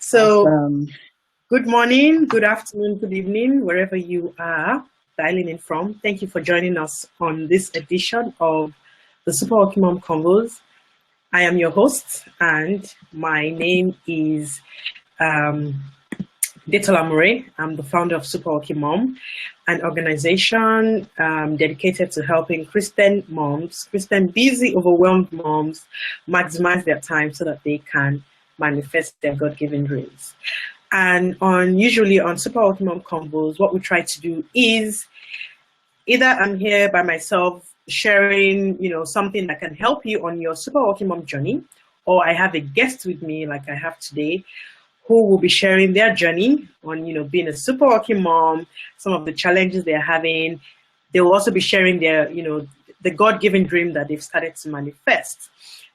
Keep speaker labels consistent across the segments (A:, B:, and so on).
A: So,
B: Awesome.
A: good morning, good afternoon, good evening, wherever you are dialing in from. Thank you for joining us on this edition of the Super Hockey Mom Convos. I am your host, and my name is um, Detola Mure. I'm the founder of Super Hockey Mom, an organization dedicated to helping Christian busy, overwhelmed moms, maximize their time so that they can manifest their God-given dreams. And usually on Super Hockey Mom Combos, what we try to do is either I'm here by myself sharing, something that can help you on your Super Hockey Mom journey, or I have a guest with me like I have today who will be sharing their journey on, being a super working mom, some of the challenges they're having. They will also be sharing their, the God-given dream that they've started to manifest.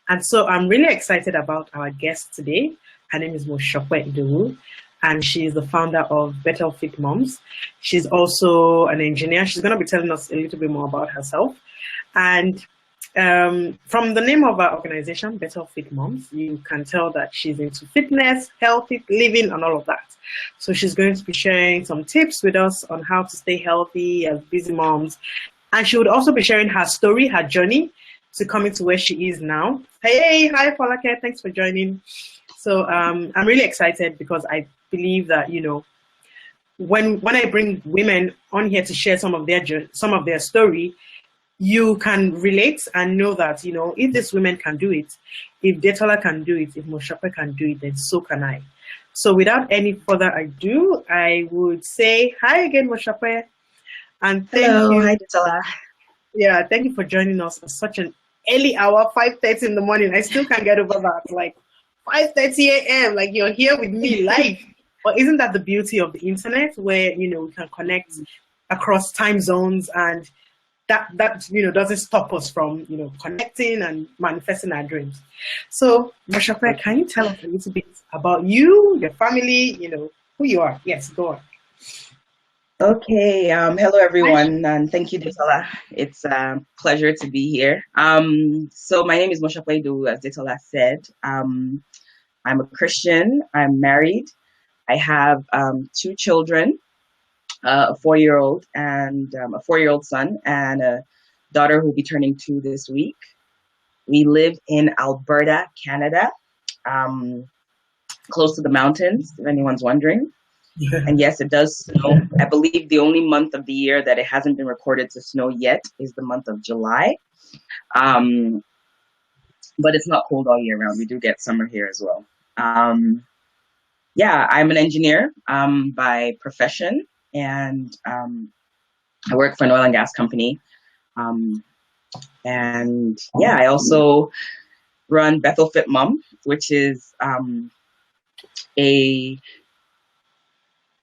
A: And so I'm really excited about our guest today. Her name is Mosope Idowu, and she is the founder of Better Fit Moms. She's also an engineer. She's going to be telling us a little bit more about herself. And from the name of our organization, Better Fit Moms, you can tell that she's into fitness, healthy living, and all of that. So she's going to be sharing some tips with us on how to stay healthy as busy moms. And she would also be sharing her story, her journey to coming to where she is now. Hey, hi, Folake. Thanks for joining. So I'm really excited because I believe that, when I bring women on here to share some of their story, you can relate and know that, if these women can do it, if Detola can do it, if Mosope can do it, then so can I. So without any further ado, I would say hi again, Mosope, and thank
B: Hello.
A: you.
B: Hi, Detola.
A: Yeah, thank you for joining us at such an early hour, 5:30 in the morning. I still can't get over that. Like 5:30 a.m. Like you're here with me live. But isn't that the beauty of the internet, where we can connect across time zones, and that doesn't stop us from connecting and manifesting our dreams. So Mosope, can you tell us a little bit about you, your family, who you are? Yes, go on.
B: Okay. Hello,
A: Hi.
B: everyone, and thank you, Detola. It's a pleasure to be here. So my name is Mosope Idowu, as Detola said. I'm a Christian. I'm married. I have two children, a 4-year-old and a 4-year-old son, and a daughter who will be turning 2 this week. We live in Alberta, Canada, close to the mountains, if anyone's wondering. And yes, it does snow. I believe the only month of the year that it hasn't been recorded to snow yet is the month of July. But it's not cold all year round. We do get summer here as well. Yeah, I'm an engineer by profession, and I work for an oil and gas company. And yeah, I also run Bethel Fit Mom, which is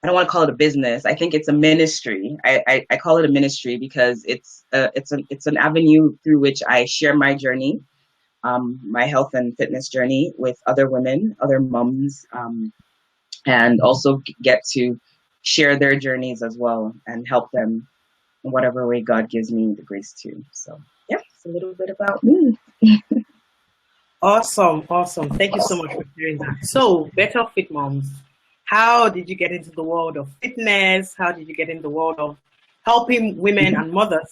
B: I don't want to call it a business. I think it's a ministry. I call it a ministry because it's an avenue through which I share my journey, my health and fitness journey with other women, other moms, and also get to share their journeys as well and help them in whatever way God gives me the grace to. So yeah, it's a little bit about me.
A: Awesome. Thank you so much for sharing that. So, Better Fit Moms, how did you get into the world of fitness? How did you get in the world of helping women and mothers,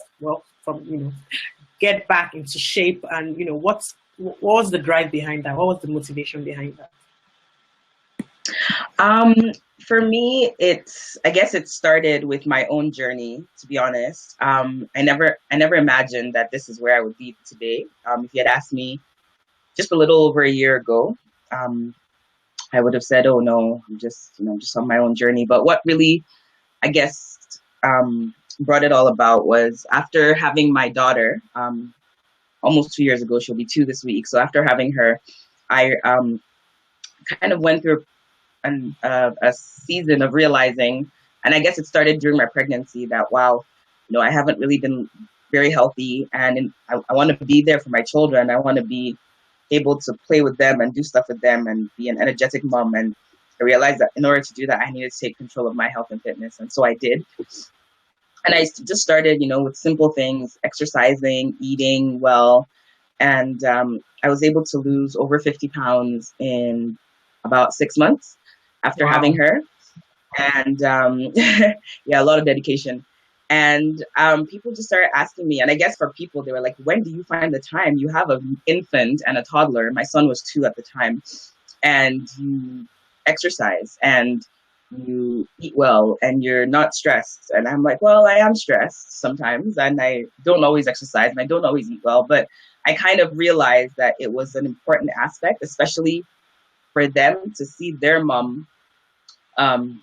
A: get back into shape? And what was the drive behind that? What was the motivation behind that?
B: For me, I guess it started with my own journey, to be honest. I never imagined that this is where I would be today. If you had asked me just a little over a year ago, I would have said, "Oh no, I'm just on my own journey." But what really, I guess, brought it all about was after having my daughter, almost 2 years ago. She'll be 2 this week. So after having her, I kind of went through a season of realizing, and I guess it started during my pregnancy, that wow, I haven't really been very healthy, and I want to be there for my children. I want to be able to play with them and do stuff with them and be an energetic mom. And I realized that in order to do that, I needed to take control of my health and fitness. And so I did. And I just started, with simple things, exercising, eating well. And I was able to lose over 50 pounds in about 6 months. after
A: Wow.
B: having her. And yeah, a lot of dedication. And people just started asking me, and I guess for people, they were like, when do you find the time? You have an infant and a toddler. My son was 2 at the time, and you exercise and you eat well and you're not stressed. And I'm like, well, I am stressed sometimes, and I don't always exercise and I don't always eat well, but I kind of realized that it was an important aspect, especially for them to see their mom um,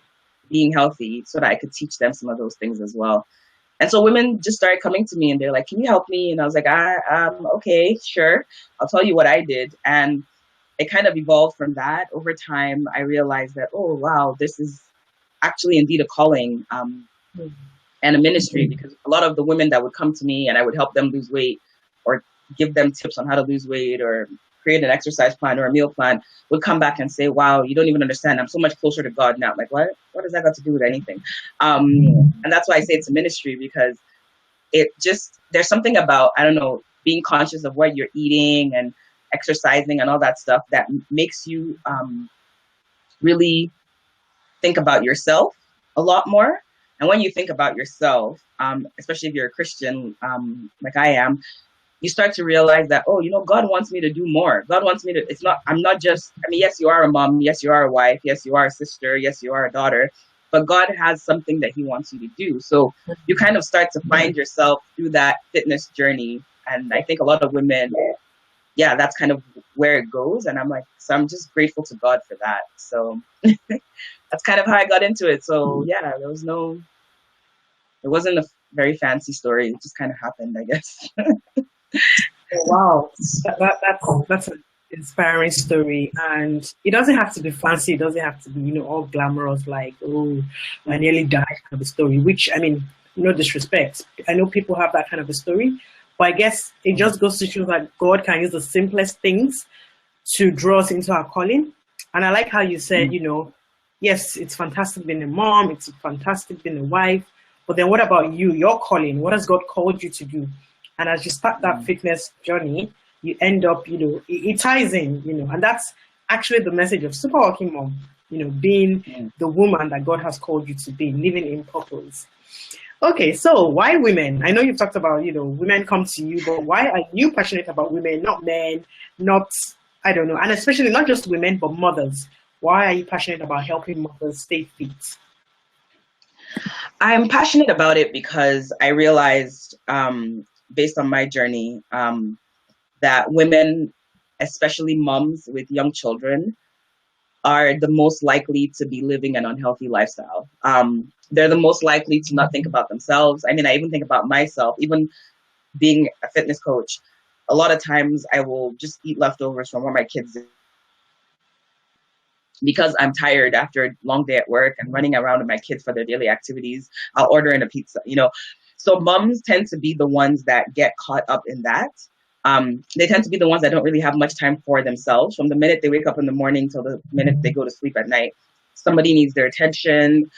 B: being healthy, so that I could teach them some of those things as well. And so women just started coming to me and they're like, can you help me? And I was like, okay, sure. I'll tell you what I did. And it kind of evolved from that. Over time, I realized that, oh, wow, this is actually indeed a calling and a ministry, because a lot of the women that would come to me and I would help them lose weight or give them tips on how to lose weight or create an exercise plan or a meal plan would come back and say, wow, you don't even understand. I'm so much closer to God now. I'm like, what does that got to do with anything? And that's why I say it's a ministry, because it just, there's something about, I don't know, being conscious of what you're eating and exercising and all that stuff that makes you really think about yourself a lot more. And when you think about yourself, especially if you're a Christian, like I am, you start to realize that, oh, you know, God wants me to do more. God wants me to, it's not, I'm not just, I mean, yes, you are a mom. Yes, you are a wife. Yes, you are a sister. Yes, you are a daughter. But God has something that he wants you to do. So you kind of start to find yourself through that fitness journey. And I think a lot of women, yeah, that's kind of where it goes. And I'm like, so I'm just grateful to God for that. So that's kind of how I got into it. So yeah, it wasn't a very fancy story. It just kind of happened, I guess.
A: Wow, that's an inspiring story, and it doesn't have to be fancy. It doesn't have to be, all glamorous, like, oh, I nearly died kind of a story. Which, I mean, no disrespect, I know people have that kind of a story, but I guess it just goes to show that God can use the simplest things to draw us into our calling. And I like how you said, yes, it's fantastic being a mom, it's fantastic being a wife, but then what about you, your calling? What has God called you to do? And as you start that fitness journey, you end up, it ties in, and that's actually the message of Super Working Mom, being the woman that God has called you to be, living in purpose. Okay, so why women? I know you've talked about, women come to you, but why are you passionate about women, not men, not, I don't know, and especially not just women, but mothers? Why are you passionate about helping mothers stay fit?
B: I'm passionate about it because I realized, based on my journey, that women, especially moms with young children, are the most likely to be living an unhealthy lifestyle. They're the most likely to not think about themselves. I mean, I even think about myself, even being a fitness coach. A lot of times I will just eat leftovers from what my kids eat, because I'm tired after a long day at work and running around with my kids for their daily activities. I'll order in a pizza, So moms tend to be the ones that get caught up in that. They tend to be the ones that don't really have much time for themselves. From the minute they wake up in the morning till the minute they go to sleep at night, somebody needs their attention.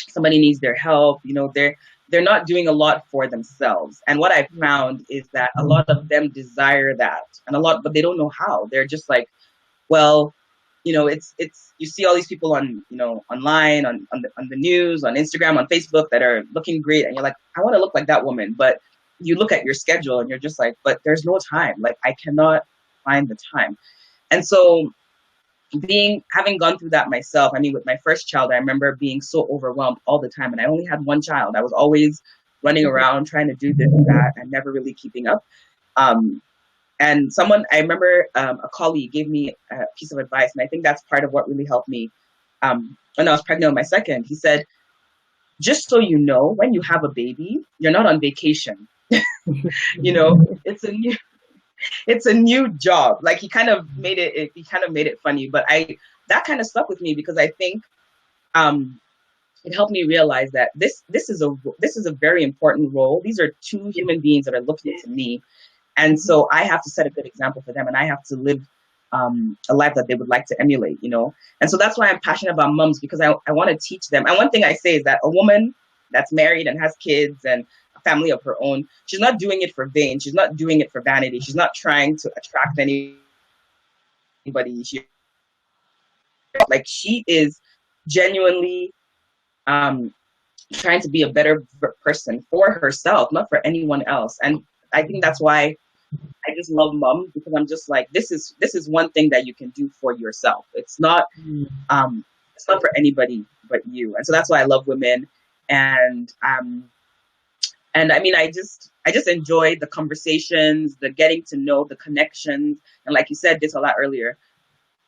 B: Somebody needs their help. They're not doing a lot for themselves. And what I've found is that a lot of them desire that, but they don't know how. They're just like, well, it's you see all these people on online, on the news, on Instagram, on Facebook, that are looking great, and you're like, I want to look like that woman. But you look at your schedule and you're just like, but there's no time. Like, I cannot find the time. And so having gone through that myself, I mean, with my first child, I remember being so overwhelmed all the time, and I only had one child. I was always running around trying to do this and that, and never really keeping up. And I remember a colleague gave me a piece of advice, and I think that's part of what really helped me when I was pregnant with my second. He said, just so you know, when you have a baby, you're not on vacation. It's a new job. Like, he kind of made it funny, but that kind of stuck with me, because I think it helped me realize that this is a very important role. These are two human beings that are looking to me. And so I have to set a good example for them, and I have to live a life that they would like to emulate, And so that's why I'm passionate about moms, because I want to teach them. And one thing I say is that a woman that's married and has kids and a family of her own, she's not doing it for vain. She's not doing it for vanity. She's not trying to attract anybody. Like she is genuinely trying to be a better person for herself, not for anyone else. And I think that's why I just love mom, because I'm just like, this is one thing that you can do for yourself. It's not for anybody but you. And so that's why I love women. And I mean, I just enjoy the conversations, the getting to know, the connections, and like you said this a lot earlier,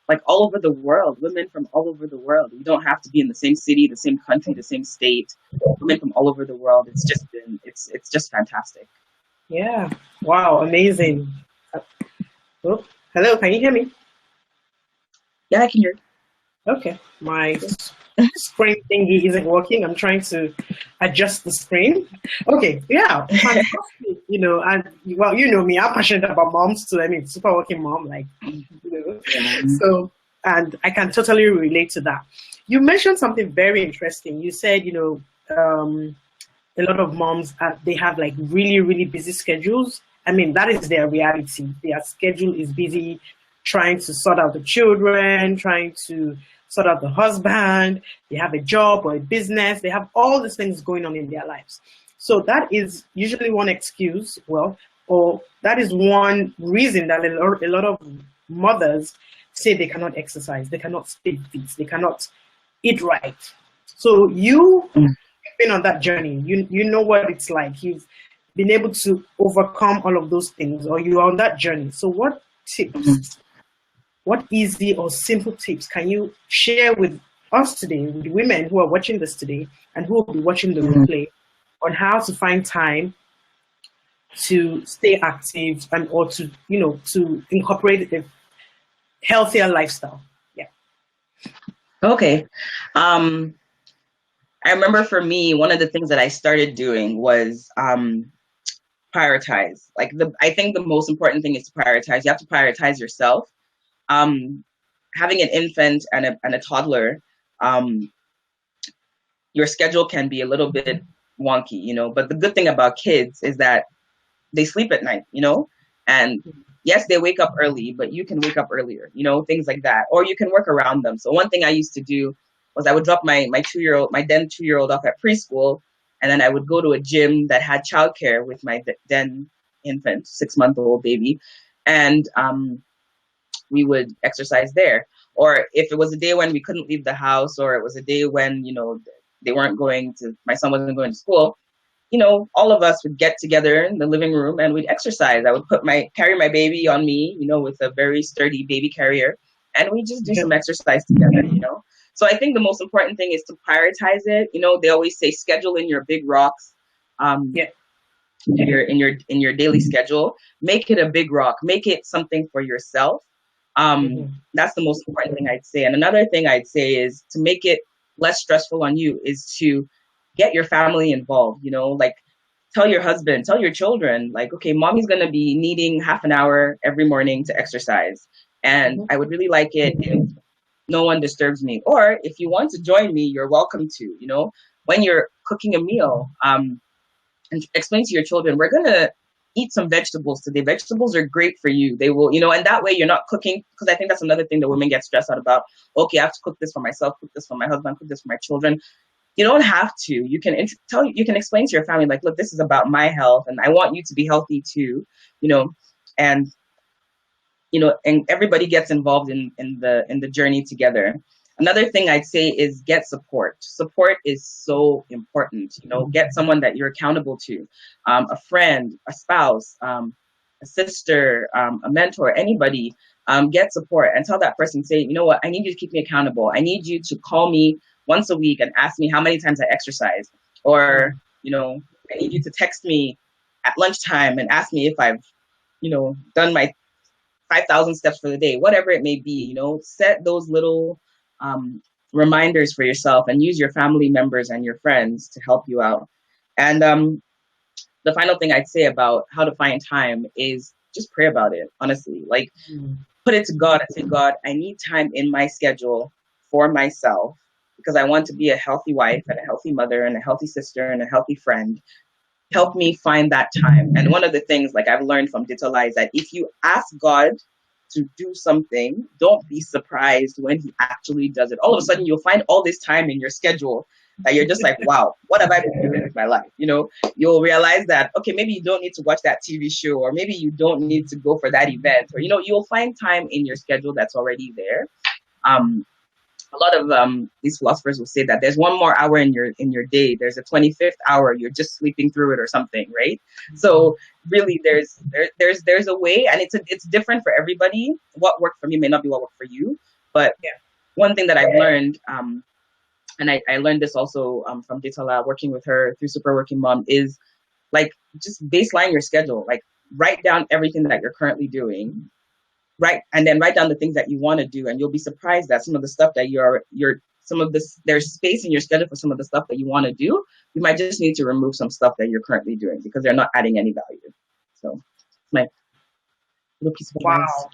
B: like all over the world, women from all over the world. You don't have to be in the same city, the same country, the same state. Women from all over the world. It's just fantastic.
A: Yeah. Wow. Amazing. Oh, hello. Can you hear me?
B: Yeah, I can hear.
A: Okay. My screen thingy isn't working. I'm trying to adjust the screen. Okay. Yeah. Fantastic. You know, and well, you know me, I'm passionate about moms too. I mean, super working mom, like, you know. So, and I can totally relate to that. You mentioned something very interesting. You said, you know, a lot of moms, they have like really, really busy schedules. I mean, that is their reality. Their schedule is busy trying to sort out the children, trying to sort out the husband. They have a job or a business. They have all these things going on in their lives. So that is usually one excuse, well, or that is one reason that a lot of mothers say they cannot exercise, they cannot stay fit, they cannot eat right. So you've been on that journey. You know what it's like. You've been able to overcome all of those things, or you're on that journey. So what tips, what easy or simple tips can you share with us today, with women who are watching this today and who will be watching the replay, on how to find time to stay active and or to, you know, to incorporate a healthier lifestyle? Yeah.
B: Okay. I remember for me, one of the things that I started doing was prioritize. I think the most important thing is to prioritize. You have to prioritize yourself. Having an infant and a toddler, your schedule can be a little bit wonky, you know, but the good thing about kids is that they sleep at night, you know, and yes, they wake up early, but you can wake up earlier, you know, things like that, or you can work around them. So one thing I used to do was I would drop my then 2-year-old off at preschool, and then I would go to a gym that had childcare with my then infant, 6-month-old baby, and we would exercise there. Or if it was a day when we couldn't leave the house, or it was a day when, you know, my son wasn't going to school, you know, all of us would get together in the living room and we'd exercise. I would carry my baby on me, you know, with a very sturdy baby carrier, and we just do some exercise together, you know. So I think the most important thing is to prioritize it. You know, they always say schedule in your big rocks. In your daily schedule, make it a big rock, make it something for yourself. That's the most important thing I'd say. And another thing I'd say is to make it less stressful on you is to get your family involved, you know, like tell your husband, tell your children, like, okay, mommy's going to be needing half an hour every morning to exercise. And I would really like it if no one disturbs me. Or if you want to join me, you're welcome to, you know, when you're cooking a meal, and explain to your children, we're going to eat some vegetables today. Vegetables are great for you. They will, you know, and that way you're not cooking, because I think that's another thing that women get stressed out about. Okay, I have to cook this for myself, cook this for my husband, cook this for my children. You don't have to. You can explain to your family, like, look, this is about my health and I want you to be healthy too, you know, and, you know, and everybody gets involved in the journey together. Another thing I'd say is get support. Support is so important. You know, get someone that you're accountable to, a friend, a spouse, a sister, a mentor, anybody. Get support and tell that person, say, you know what, I need you to keep me accountable. I need you to call me once a week and ask me how many times I exercise. Or, you know, I need you to text me at lunchtime and ask me if I've, you know, done my 5,000 steps for the day, whatever it may be. You know, set those little reminders for yourself and use your family members and your friends to help you out. And the final thing I'd say about how to find time is just pray about it, honestly. Like, put it to God and say, God, I need time in my schedule for myself because I want to be a healthy wife and a healthy mother and a healthy sister and a healthy friend. Help me find that time. And one of the things, like, I've learned from Ditala is that if you ask God to do something, don't be surprised when he actually does it. All of a sudden, you'll find all this time in your schedule that you're just like, wow, what have I been doing with my life? You know, you'll realize that, okay, maybe you don't need to watch that TV show, or maybe you don't need to go for that event, or, you know, you'll find time in your schedule that's already there. A lot of these philosophers will say that there's one more hour in your day. There's a 25th hour. You're just sleeping through it or something, right? So really, there's a way, and it's different for everybody. What worked for me may not be what worked for you. But one thing that I've learned, and I learned this also from Ditala, working with her through Super Working Mom, is like just baseline your schedule. Like write down everything that you're currently doing. Right, and then write down the things that you want to do, and you'll be surprised that some of the stuff that there's space in your schedule for some of the stuff that you want to do. You might just need to remove some stuff that you're currently doing because they're not adding any value. So, my little piece of advice.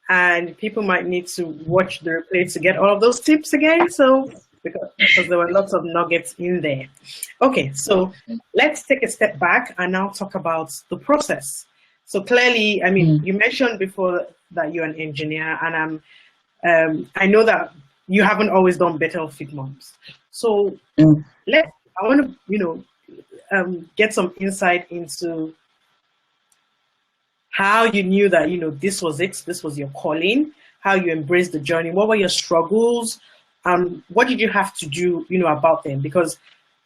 A: And people might need to watch the replay to get all of those tips again. So, because there were lots of nuggets in there. Okay, so let's take a step back and now talk about the process. So clearly, I mean, you mentioned before that you're an engineer, and I know that you haven't always done Better Fit Moms. So I want to, get some insight into how you knew that, this was it, this was your calling, how you embraced the journey, what were your struggles, what did you have to do, about them? Because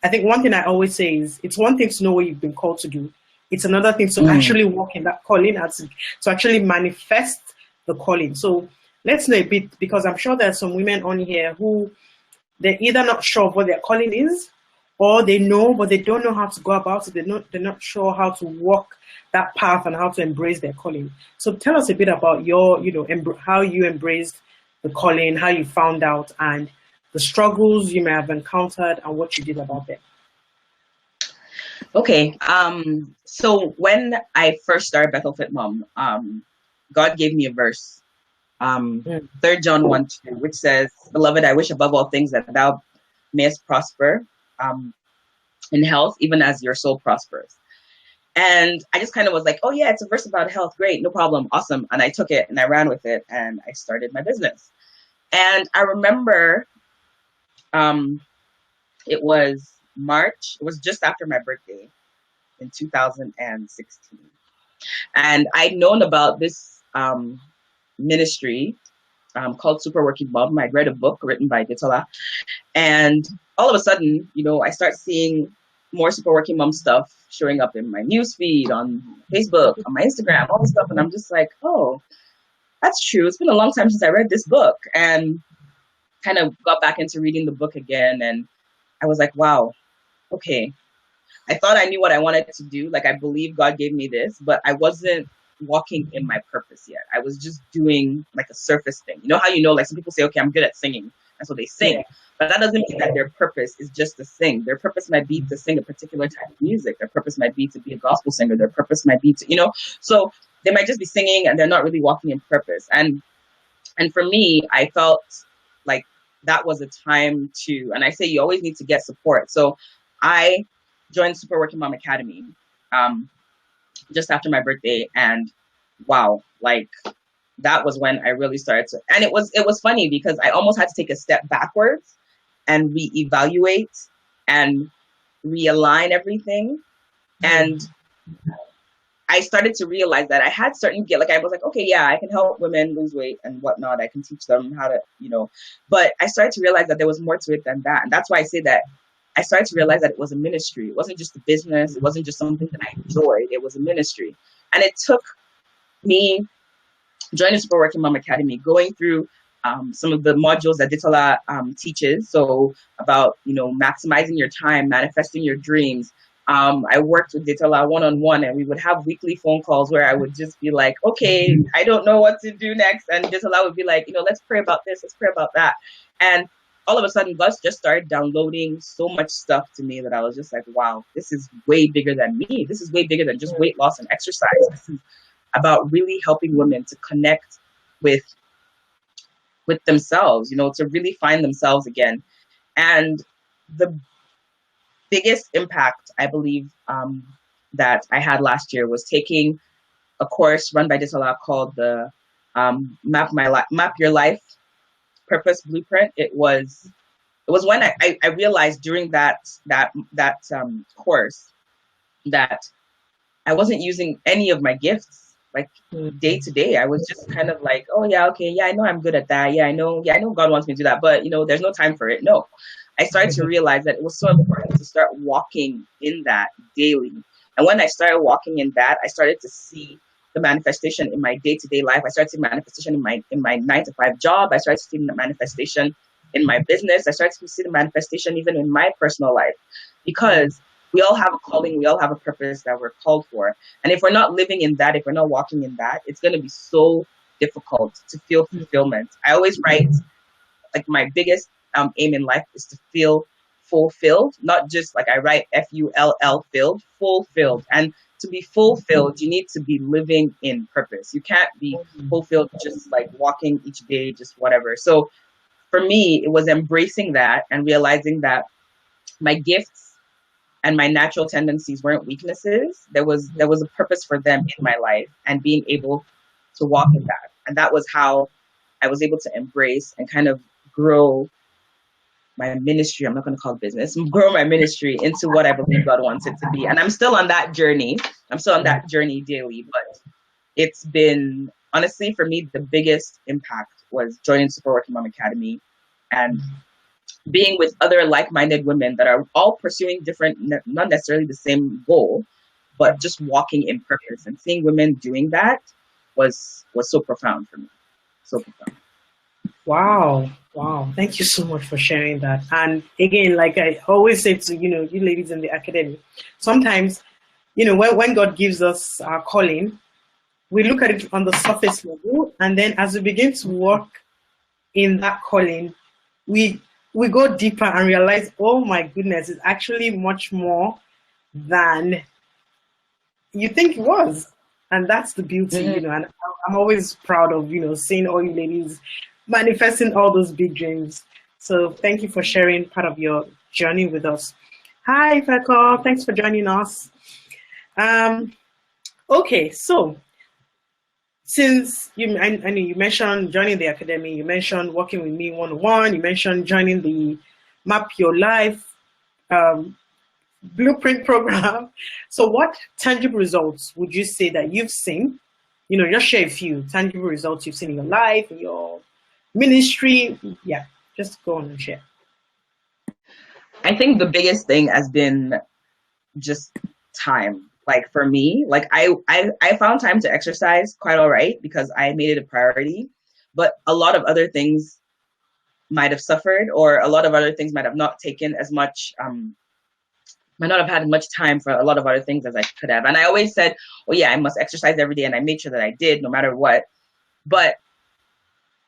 A: I think one thing I always say is it's one thing to know what you've been called to do. It's another thing to actually walk in that calling, to actually manifest the calling. So let's know a bit, because I'm sure there are some women on here who they're either not sure of what their calling is, or they know, but they don't know how to go about it. They're not sure how to walk that path and how to embrace their calling. So tell us a bit about your, how you embraced the calling, how you found out, and the struggles you may have encountered and what you did about them.
B: Okay. So when I first started Bethel Fit Mom, God gave me a verse, 3 John 1:2, which says, "Beloved, I wish above all things that thou mayest prosper in health, even as your soul prospers." And I just kind of was like, oh yeah, it's a verse about health. Great, no problem, awesome. And I took it and I ran with it and I started my business. And I remember it was March. It was just after my birthday in 2016. And I'd known about this ministry called Super Working Mom. I'd read a book written by Ditola. And all of a sudden, I start seeing more Super Working Mom stuff showing up in my newsfeed, on Facebook, on my Instagram, all this stuff. And I'm just like, oh, that's true. It's been a long time since I read this book, and kind of got back into reading the book again. And I was like, wow, okay. I thought I knew what I wanted to do. Like, I believe God gave me this, but I wasn't walking in my purpose yet. I was just doing like a surface thing. You know how, like some people say, okay, I'm good at singing. And so they sing. Yeah. But that doesn't mean that their purpose is just to sing. Their purpose might be to sing a particular type of music. Their purpose might be to be a gospel singer. Their purpose might be to, so they might just be singing and they're not really walking in purpose. And for me, I felt like that was a time to, and I say you always need to get support. So I joined Super Working Mom Academy just after my birthday, and wow, like that was when I really started to, and it was funny because I almost had to take a step backwards and reevaluate and realign everything. And I started to realize that I had I was like, okay, yeah, I can help women lose weight and whatnot. I can teach them how to, but I started to realize that there was more to it than that. And that's why I say that I started to realize that it was a ministry. It wasn't just a business. It wasn't just something that I enjoyed. It was a ministry. And it took me joining Super Working Mom Academy, going through some of the modules that Ditola teaches. So about, maximizing your time, manifesting your dreams. I worked with Ditola one-on-one, and we would have weekly phone calls where I would just be like, okay, I don't know what to do next. And Ditola would be like, let's pray about this, let's pray about that. And all of a sudden, God just started downloading so much stuff to me that I was just like, wow, this is way bigger than me. This is way bigger than just weight loss and exercise. This is about really helping women to connect with themselves, to really find themselves again. And the biggest impact, I believe, that I had last year was taking a course run by Disallow called the Map Your Life Purpose Blueprint. It was when I realized during that course that I wasn't using any of my gifts like day to day. I was just kind of like, oh yeah, okay, yeah, I know I'm good at that. Yeah, I know God wants me to do that, but there's no time for it. No. I started to realize that it was so important to start walking in that daily. And when I started walking in that, I started to see the manifestation in my day-to-day life. I started to see manifestation in my 9-to-5 job. I started to see the manifestation in my business. I started to see the manifestation even in my personal life, because we all have a calling, we all have a purpose that we're called for. And if we're not living in that, if we're not walking in that, it's going to be so difficult to feel fulfillment. I always write, like, my biggest aim in life is to feel fulfilled, not just like I write FULL filled, fulfilled. And to be fulfilled, you need to be living in purpose. You can't be fulfilled just like walking each day, just whatever. So for me, it was embracing that and realizing that my gifts and my natural tendencies weren't weaknesses. There was a purpose for them in my life, and being able to walk in that. And that was how I was able to embrace and kind of grow my ministry. I'm not going to call it business, grow my ministry into what I believe God wants it to be. And I'm still on that journey. I'm still on that journey daily, but it's been, honestly, for me, the biggest impact was joining Super Working Mom Academy and being with other like-minded women that are all pursuing different, not necessarily the same goal, but just walking in purpose. And seeing women doing that was so profound for me. So profound.
A: Wow. Thank you so much for sharing that. And again, like I always say to, you ladies in the academy, sometimes, when God gives us our calling, we look at it on the surface level, and then as we begin to work in that calling, we go deeper and realize, oh my goodness, it's actually much more than you think it was. And that's the beauty, and I'm always proud of, seeing all you ladies manifesting all those big dreams. So thank you for sharing part of your journey with us. Hi, Feko. Thanks for joining us. Okay, so since I know you mentioned joining the academy, you mentioned working with me one-on-one, you mentioned joining the Map Your Life Blueprint program. So what tangible results would you say that you've seen? Just share a few tangible results you've seen in your life, in your ministry. Yeah, just go on and share.
B: I think the biggest thing has been just time. Like for me, like I found time to exercise quite all right because I made it a priority, but a lot of other things might have suffered, or a lot of other things might have not taken as much, might not have had much time for a lot of other things as I could have. And I always said, oh yeah, I must exercise every day, and I made sure that I did no matter what. But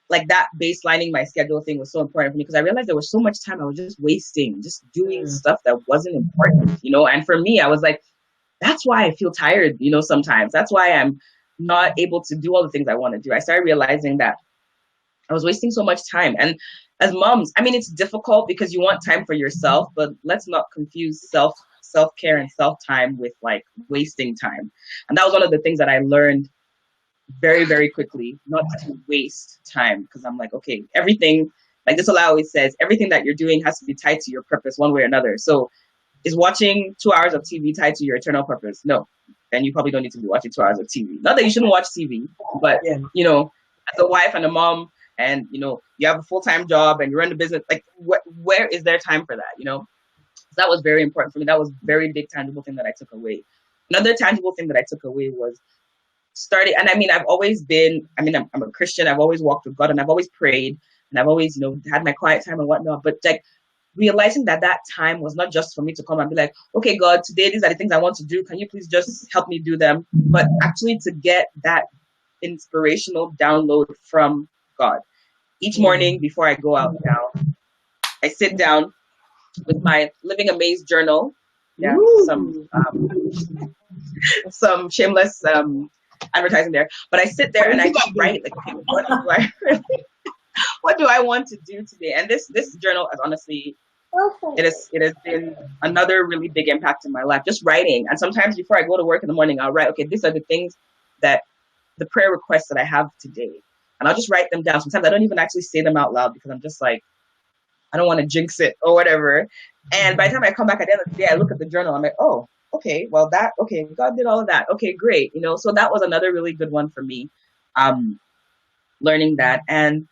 B: like that baselining my schedule thing was so important for me because I realized there was so much time I was just wasting, just doing stuff that wasn't important, And for me, I was like, that's why I feel tired, sometimes. That's why I'm not able to do all the things I want to do. I started realizing that I was wasting so much time. And as moms, I mean, it's difficult because you want time for yourself, but let's not confuse self-care and self-time with like wasting time. And that was one of the things that I learned very, very quickly, not to waste time, because I'm like, okay, everything, like this always says, everything that you're doing has to be tied to your purpose one way or another. So is watching 2 hours of TV tied to your eternal purpose? No. Then you probably don't need to be watching 2 hours of TV. Not that you shouldn't watch TV, but as a wife and a mom, and you have a full-time job and you run the business, like where is there time for that? So that was very important for me. That was a very big tangible thing that I took away. Another tangible thing that I took away was starting, and I mean, I've always been, I'm a Christian. I've always walked with God, and I've always prayed, and I've always, had my quiet time and whatnot. But like realizing that time was not just for me to come and be like, okay, God, today these are the things I want to do. Can you please just help me do them? But actually to get that inspirational download from God. Each morning before I go out now, I sit down with my Living Amaze journal. Yeah, some shameless advertising there. But I sit there and I just write, like, okay, what do I want to do today? And this journal is honestly It has been another really big impact in my life. Just writing, and sometimes before I go to work in the morning, I'll write. Okay, these are the things that the prayer requests that I have today, and I'll just write them down. Sometimes I don't even actually say them out loud because I'm just like, I don't want to jinx it or whatever. And by the time I come back at the end of the day, I look at the journal. I'm like, oh, okay, well God did all of that. Okay, great. So that was another really good one for me. Learning that. And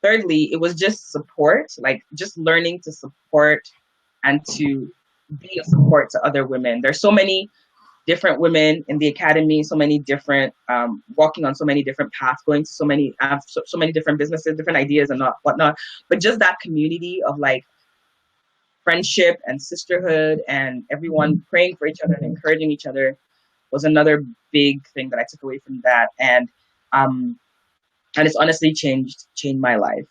B: thirdly, it was just support, like just learning to support and to be a support to other women. There's so many different women in the academy, so many different, walking on so many different paths, going to so many different businesses, different ideas and whatnot. But just that community of like friendship and sisterhood and everyone praying for each other and encouraging each other was another big thing that I took away from that. And it's honestly changed my life.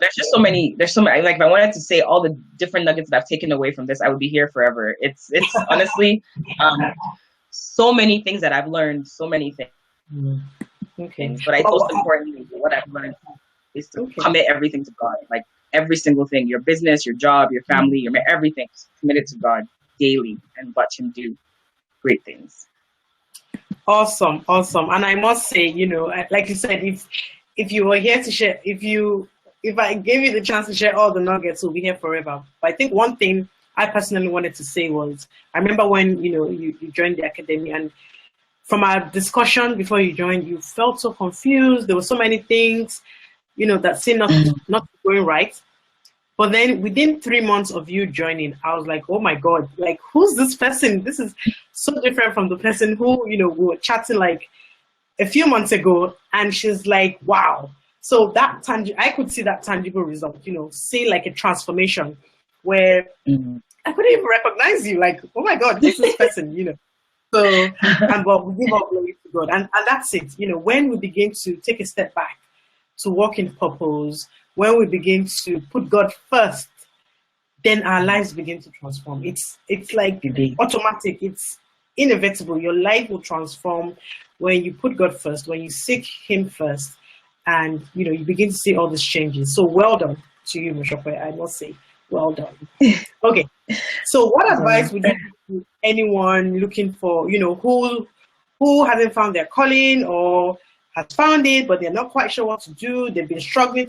B: There's so many, like if I wanted to say all the different nuggets that I've taken away from this, I would be here forever. It's honestly so many things that I've learned, so many things.
A: Okay.
B: But most importantly, what I've learned is to commit everything to God. Like every single thing, your business, your job, your family, everything, commit it to God daily and watch Him do great things.
A: Awesome. And I must say, like you said, if you were here to share, if I gave you the chance to share all the nuggets, we'll be here forever. But I think one thing I personally wanted to say was, I remember when, you joined the academy, and from our discussion before you joined, you felt so confused. There were so many things, that seemed not going right. But then within 3 months of you joining, I was like, oh my God, like, who's this person? This is so different from the person who, we were chatting like a few months ago. And she's like, wow. So that I could see that tangible result, see like a transformation where I couldn't even recognize you. Like, oh my God, this is this person, So, but we give all glory to God. And that's it. When we begin to take a step back to walk in purpose, when we begin to put God first, then our lives begin to transform. It's like automatic. It's inevitable. Your life will transform when you put God first, when you seek Him first, and you begin to see all these changes. So well done to you, Mosope. I must say, well done. Okay. So what advice would you give to anyone looking for, who hasn't found their calling or has found it, but they're not quite sure what to do? They've been struggling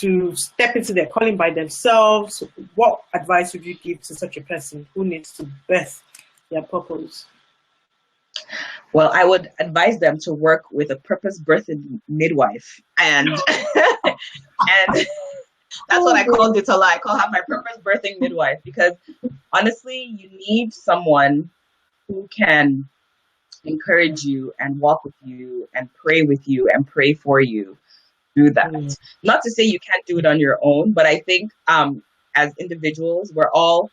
A: to step into their calling by themselves. What advice would you give to such a person who needs to birth their purpose?
B: Well, I would advise them to work with a purpose birthing midwife, and and that's what I called it. I call her my purpose birthing midwife, because honestly, you need someone who can encourage you and walk with you and pray with you and pray for you through that. Not to say you can't do it on your own, but I think as individuals, we all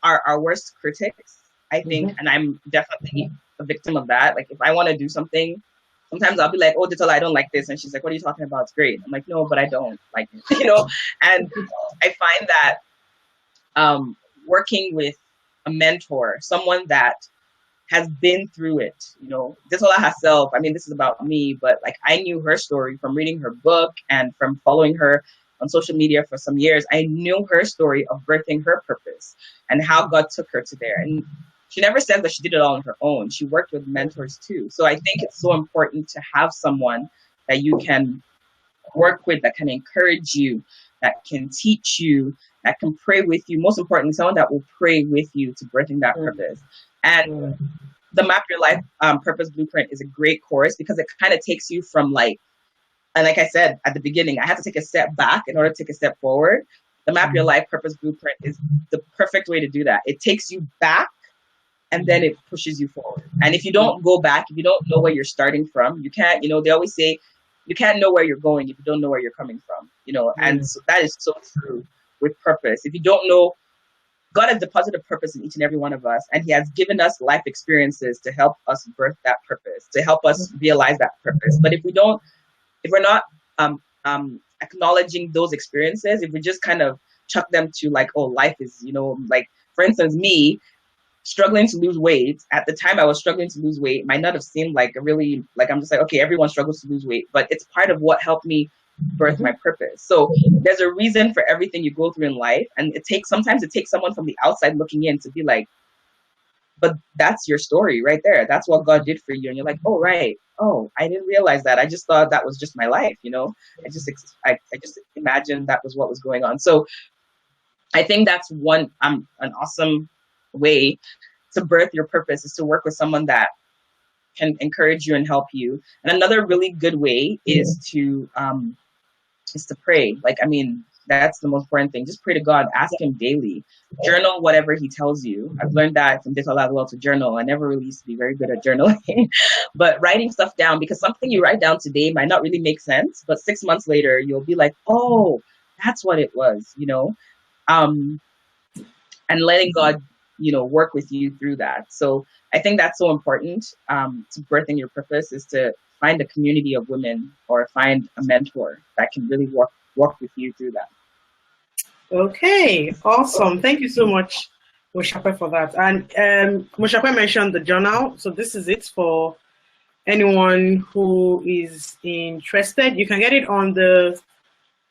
B: are our worst critics, I think, and I'm definitely a victim of that. Like if I want to do something, sometimes I'll be like, oh, Ditola, I don't like this. And she's like, what are you talking about? It's great. I'm like, no, but I don't like it, And I find that working with a mentor, someone that has been through it, Ditola herself, I mean, this is about me, but like I knew her story from reading her book and from following her on social media for some years. I knew her story of birthing her purpose and how God took her to there. And she never said that she did it all on her own. She worked with mentors too. So I think it's so important to have someone that you can work with, that can encourage you, that can teach you, that can pray with you. Most importantly, someone that will pray with you to birthing that purpose. And the Map Your Life Purpose Blueprint is a great course because it kind of takes you from and like I said at the beginning, I had to take a step back in order to take a step forward. The Map Your Life Purpose Blueprint is the perfect way to do that. It takes you back and then it pushes you forward. And if you don't go back, if you don't know where you're starting from, you can't, they always say you can't know where you're going if you don't know where you're coming from, and so that is so true with purpose. If you don't know, God has deposited purpose in each and every one of us, and He has given us life experiences to help us birth that purpose, to help us realize that purpose. But if we're not acknowledging those experiences, if we just kind of chuck them to life is, like for instance, me struggling to lose weight. At the time I was struggling to lose weight, might not have seemed like a really, I'm just like, okay, everyone struggles to lose weight, but it's part of what helped me birth my purpose. So there's a reason for everything you go through in life, and sometimes it takes someone from the outside looking in to be like, but that's your story right there. That's what God did for you. And you're like, oh, right. Oh, I didn't realize that. I just thought that was just my life, you know? I just imagined that was what was going on. So I think that's an awesome way to birth your purpose, is to work with someone that can encourage you and help you. And another really good way is to pray. Like, I mean, that's the most important thing. Just pray to God, ask him daily, journal whatever he tells you. I've learned that from Digital as well, to journal. I never really used to be very good at journaling, but writing stuff down, because something you write down today might not really make sense, but 6 months later, you'll be like, oh, that's what it was, you know? And letting God, you know, work with you through that. So I think that's so important to birthing your purpose, is to find a community of women, or find a mentor that can really work with you through that.
A: Okay, awesome. Thank you so much, Mosope, for that. And Mosope mentioned the journal. So this is it for anyone who is interested. You can get it on the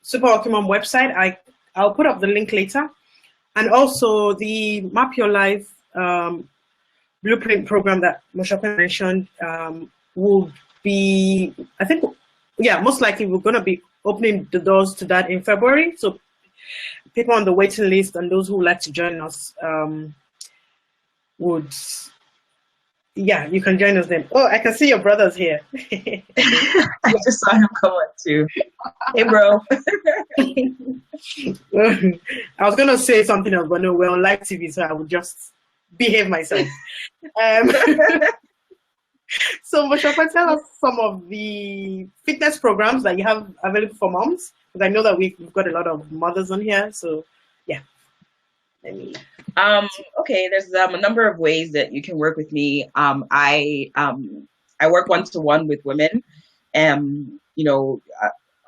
A: Super Optimum website. I'll put up the link later. And also the Map Your Life blueprint program that Mosope mentioned will be, I think, yeah, most likely we're going to be opening the doors to that in February. So people on the waiting list and those who would like to join us yeah, you can join us then. Oh, I can see your brothers here.
B: I just saw him come on too. Hey, bro.
A: I was going to say something else, but no, we're on live TV, so I would just behave myself. So, Mosope, tell us some of the fitness programs that you have available for moms, because I know that we've got a lot of mothers on here. So, yeah.
B: Okay, there's a number of ways that you can work with me. I work one-to-one with women, and you know,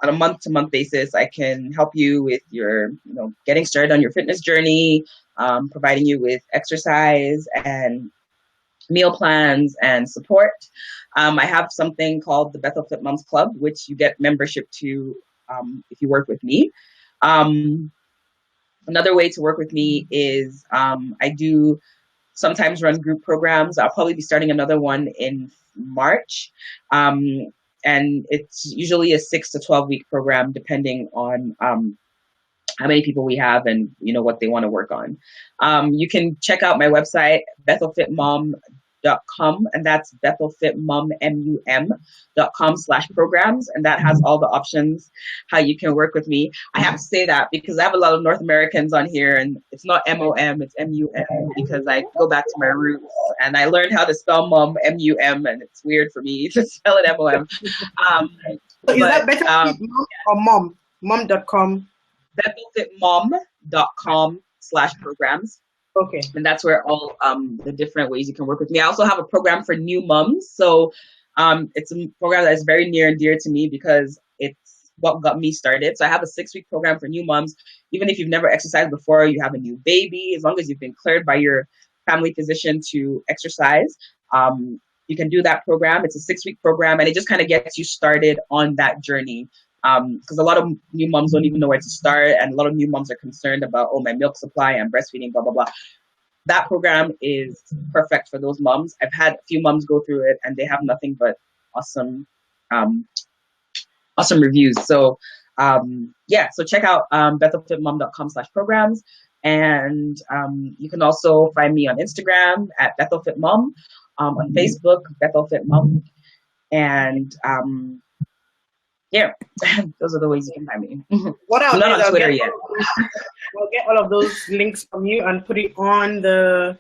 B: on a month-to-month basis, I can help you with your, you know, getting started on your fitness journey, providing you with exercise and meal plans and support. I have something called the Bethel Fit Moms Club, which you get membership to if you work with me. Another way to work with me is I do sometimes run group programs. I'll probably be starting another one in March. And it's usually a 6 to 12 week program, depending on how many people we have and, you know, what they want to work on. You can check out my website, bethelfitmom.com, and that's bethelfitmom.com/programs, and that has all the options how you can work with me. I have to say that because I have a lot of North Americans on here, and it's not MOM, it's MUM, because I go back to my roots and I learned how to spell mom MUM, and it's weird for me to spell it MOM.
A: So is that bethelfitmom or mom? Mom.com?
B: bethelfitmom.com/programs.
A: Okay.
B: And that's where all the different ways you can work with me. I also have a program for new moms. So it's a program that is very near and dear to me because it's what got me started. So I have a 6-week program for new moms. Even if you've never exercised before, you have a new baby, as long as you've been cleared by your family physician to exercise, you can do that program. It's a 6-week program, and it just kind of gets you started on that journey. Because a lot of new moms don't even know where to start, and a lot of new moms are concerned about, oh, my milk supply, I'm breastfeeding, blah, blah, blah. That program is perfect for those moms. I've had a few moms go through it, and they have nothing but awesome reviews. So, so check out bethelfitmom.com/programs. And you can also find me on Instagram at bethelfitmom, on Facebook, bethelfitmom. And those are the ways you can find me.
A: What else?
B: I'm not on Twitter yet.
A: We'll get all of those links from you and put it on the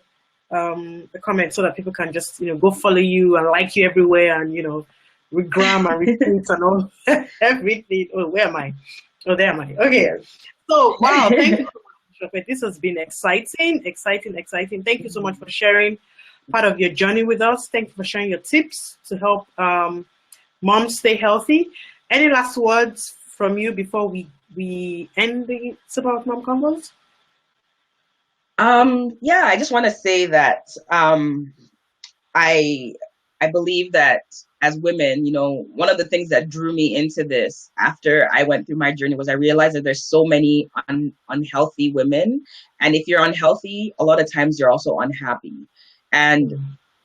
A: comments so that people can just, you know, go follow you and like you everywhere, and, you know, regram and retweet and all everything. Oh, where am I? Oh, there am I. Okay. So, wow, thank you so much, Mosope. This has been exciting. Thank you so much for sharing part of your journey with us. Thank you for sharing your tips to help moms stay healthy. Any last words from you before we end the Super Mom Convos?
B: I just want to say that I I believe that as women, one of the things that drew me into this after I went through my journey was I realized that there's so many unhealthy women. And if you're unhealthy, a lot of times you're also unhappy. And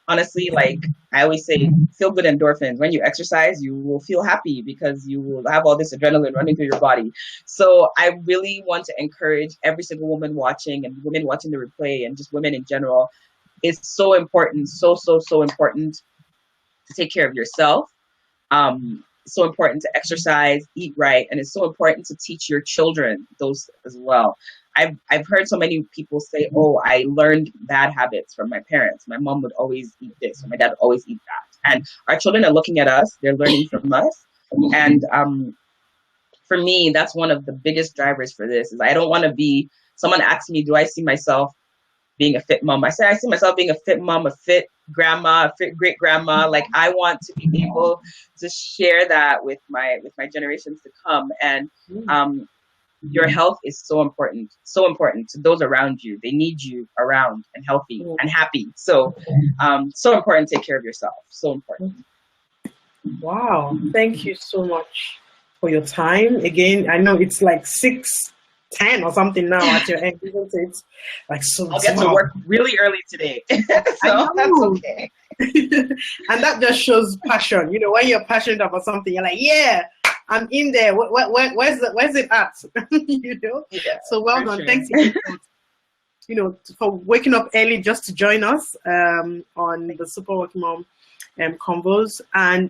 B: honestly, like I always say, feel good endorphins. When you exercise, you will feel happy because you will have all this adrenaline running through your body. So I really want to encourage every single woman watching and women watching the replay and just women in general. It's so important, so important to take care of yourself. So important to exercise, eat right, and it's so important to teach your children those as well. I've heard so many people say, "Oh, I learned bad habits from my parents. My mom would always eat this, or my dad would always eat that." And our children are looking at us; they're learning from us. And for me, that's one of the biggest drivers for this. Is I don't want to be. Someone asked me, "Do I see myself being a fit mom?" I say, I see myself being a fit mom, a fit grandma, a fit great grandma. Like I want to be able to share that with my generations to come. And your health is so important to those around you. They need you around and healthy and happy. So so important to take care of yourself. So important.
A: Wow, thank you so much for your time. Again, I know it's like 6:10 or something now at your end, isn't it? Like so.
B: I'll get to work really early today, so that's okay.
A: And that just shows passion. When you're passionate about something, you're like, yeah, I'm in there. Where's it at?
B: Yeah,
A: so well done. Sure. Thanks for waking up early just to join us on the Super Working Mom Convos. And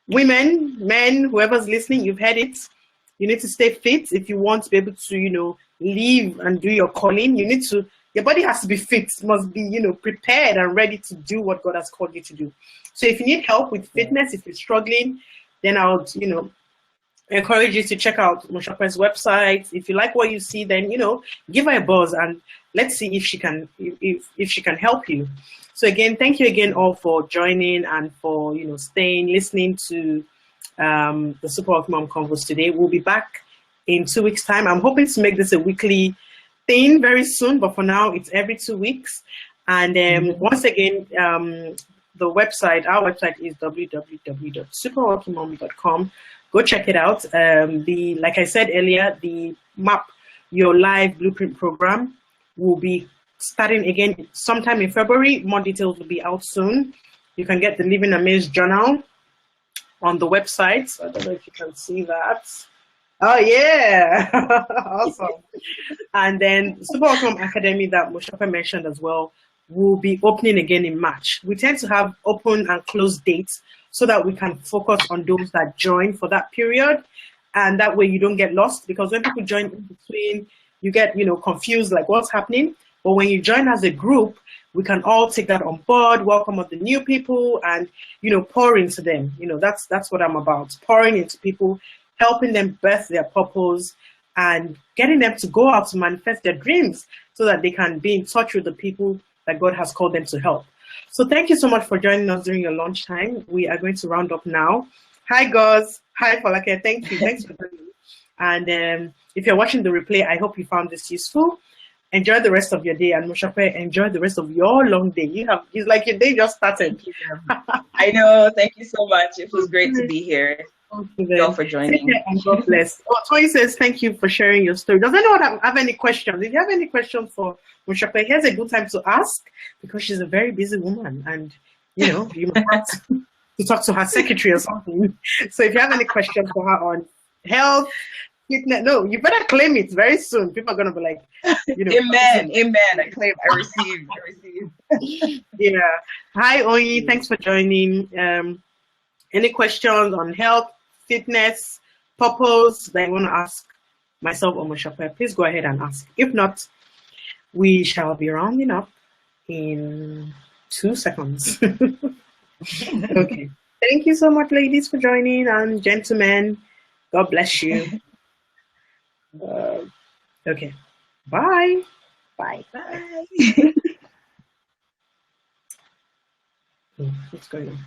A: women, men, whoever's listening, you've heard it. You need to stay fit if you want to be able to, live and do your calling. Your body has to be fit, must be, prepared and ready to do what God has called you to do. So if you need help with fitness, if you're struggling, then I would, encourage you to check out Mosopes' website. If you like what you see, then, give her a buzz and let's see if she can, if she can help you. So again, thank you again all for joining and for, staying, listening to the Super Working Mom Convos today. We'll be back in 2 weeks' time. I'm hoping to make this a weekly thing very soon, but for now, it's every 2 weeks. And once again, our website is www.superworkingmom.com. Go check it out. Like I said earlier, the Map Your Life Blueprint program will be starting again sometime in February. More details will be out soon. You can get the Living Amazed journal on the website. I don't know if you can see that. Oh yeah, awesome. And then Super Welcome Academy that Mosope mentioned as well will be opening again in March. We tend to have open and closed dates so that we can focus on those that join for that period, and that way you don't get lost, because when people join in between, you get confused, like what's happening. But when you join as a group, we can all take that on board, welcome all the new people, and pour into them. That's what I'm about, pouring into people, helping them birth their purpose and getting them to go out to manifest their dreams so that they can be in touch with the people that God has called them to help. So thank you so much for joining us during your lunchtime. We are going to round up now. Hi, guys. Hi, Falake. Thank you. Thanks for joining. And if you're watching the replay, I hope you found this useful. Enjoy the rest of your day, and Mosope, enjoy the rest of your long day. It's like your day just started.
B: I know. Thank you so much. It was great to be here. Thank you all for joining.
A: And God bless. Toy says thank you for sharing your story. Does anyone have any questions? If you have any questions for Mosope, here's a good time to ask, because she's a very busy woman, and you might have to talk to her secretary or something. So if you have any questions for her on health, fitness, no, you better claim it very soon. People are gonna be like,
B: Amen, amen. I claim, I receive.
A: Yeah. Hi, Oyi. Thanks for joining. Any questions on health, fitness, purpose that you want to ask myself or Mosope, please go ahead and ask. If not, we shall be rounding up in 2 seconds. Okay. Thank you so much, ladies, for joining, and gentlemen, God bless you. Okay. Bye.
B: Bye.
A: What's going on?